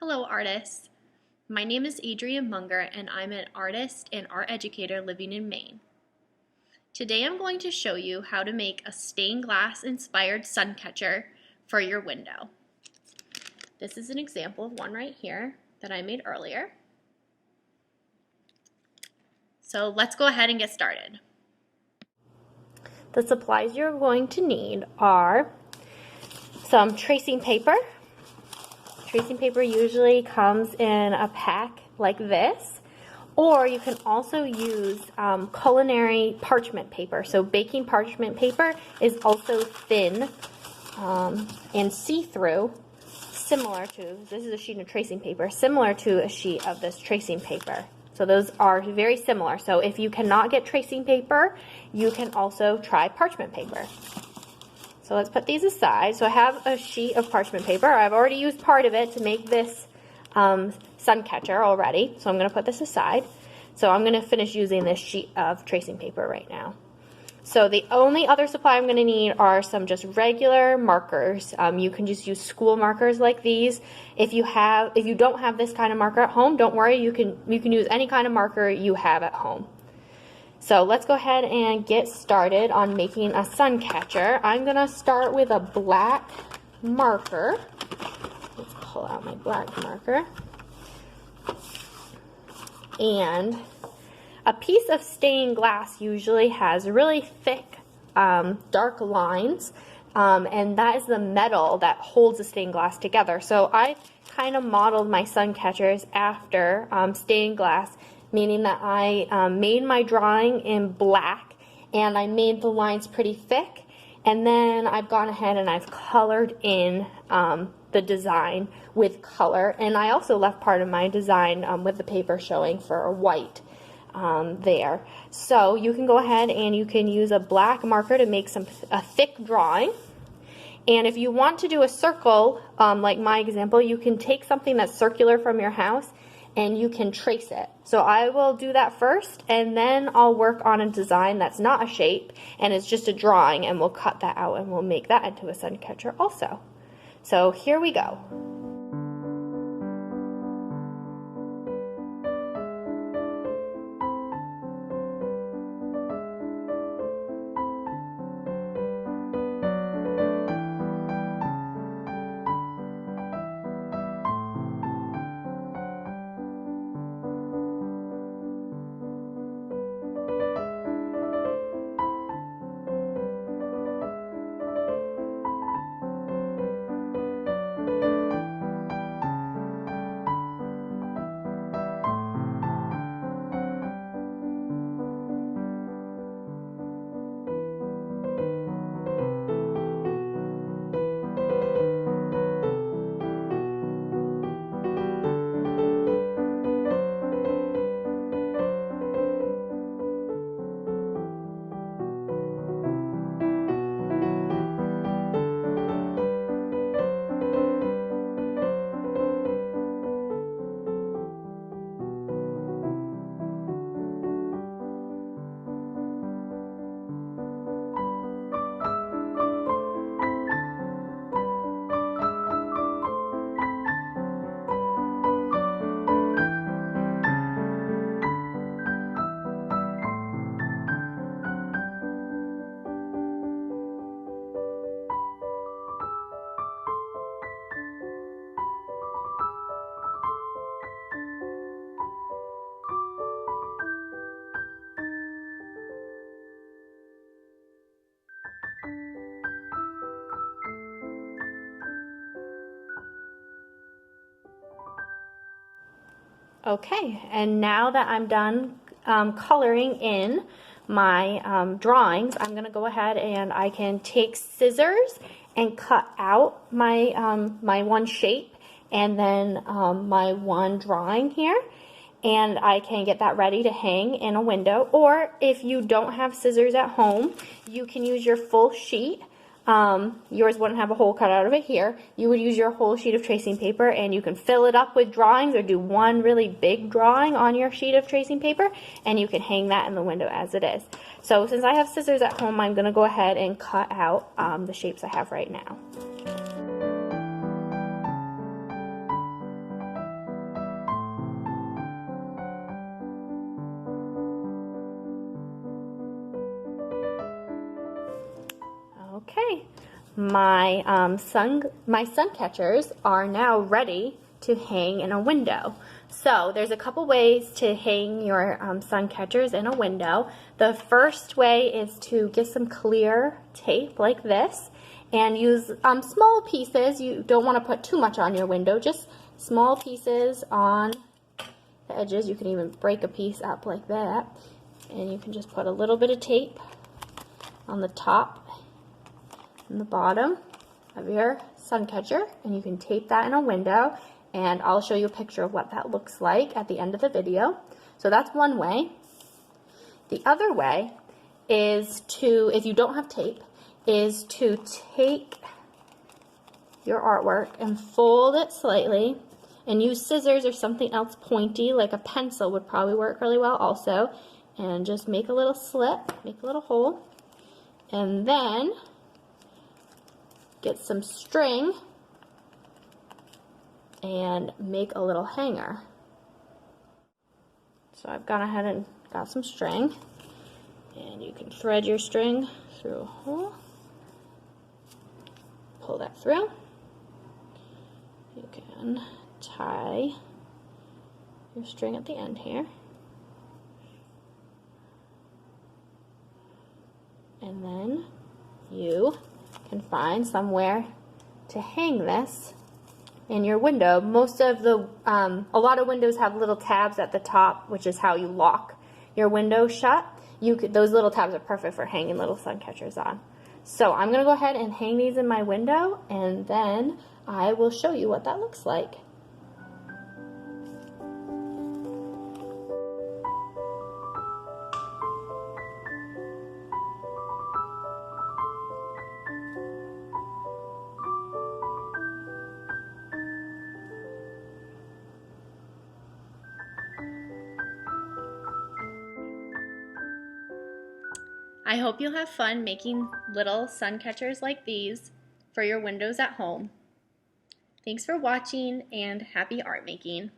Hello artists, my name is Adrienne Munger and I'm an artist and art educator living in Maine. Today I'm going to show you how to make a stained glass inspired suncatcher for your window. This is an example of one right here that I made earlier. So let's go ahead and get started. The supplies you're going to need are some tracing paper. Tracing paper usually comes in a pack like this, or you can also use culinary parchment paper. So baking parchment paper is also thin and see-through, similar to, this is a sheet of tracing paper, similar to a sheet of this tracing paper. So those are very similar. So if you cannot get tracing paper, you can also try parchment paper. So let's put these aside. So I have a sheet of parchment paper. I've already used part of it to make this suncatcher already. So I'm going to put this aside. So I'm going to finish using this sheet of tracing paper right now. So the only other supply I'm going to need are some just regular markers. You can just use school markers like these. If you don't have this kind of marker at home, don't worry. You can use any kind of marker you have at home. So let's go ahead and get started on making a suncatcher. I'm going to start with a black marker. Let's pull out my black marker. And a piece of stained glass usually has really thick, dark lines, and that is the metal that holds the stained glass together. So I kind of modeled my suncatchers after stained glass, meaning that I made my drawing in black and I made the lines pretty thick, and then I've gone ahead and I've colored in the design with color, and I also left part of my design with the paper showing for a white there. So you can go ahead and you can use a black marker to make a thick drawing. And if you want to do a circle, like my example, you can take something that's circular from your house and you can trace it. So I will do that first, and then I'll work on a design that's not a shape and it's just a drawing, and we'll cut that out and we'll make that into a suncatcher also. So here we go. Okay, and now that I'm done coloring in my drawings, I'm going to go ahead and I can take scissors and cut out my, my one shape and then my one drawing here. And I can get that ready to hang in a window. Or if you don't have scissors at home, you can use your full sheet. Yours wouldn't have a hole cut out of it here. You would use your whole sheet of tracing paper and you can fill it up with drawings or do one really big drawing on your sheet of tracing paper and you can hang that in the window as it is. So since I have scissors at home, I'm going to go ahead and cut out the shapes I have right now. Okay, my sun catchers are now ready to hang in a window. So there's a couple ways to hang your sun catchers in a window. The first way is to get some clear tape like this and use small pieces. You don't want to put too much on your window, just small pieces on the edges. You can even break a piece up like that, and you can just put a little bit of tape on the top and the bottom of your sun catcher, and you can tape that in a window, and I'll show you a picture of what that looks like at the end of the video. So that's one way. The other way is to, if you don't have tape, is to take your artwork and fold it slightly and use scissors or something else pointy, like a pencil would probably work really well also, and just make a little slit, make a little hole, and then get some string and make a little hanger. So I've gone ahead and got some string, and you can thread your string through a hole, pull that through. You can tie your string at the end here, and then you can find somewhere to hang this in your window. Most of the, a lot of windows have little tabs at the top, which is how you lock your window shut. Those little tabs are perfect for hanging little sun catchers on. So I'm going to go ahead and hang these in my window, and then I will show you what that looks like. I hope you'll have fun making little sun catchers like these for your windows at home. Thanks for watching, and happy art making.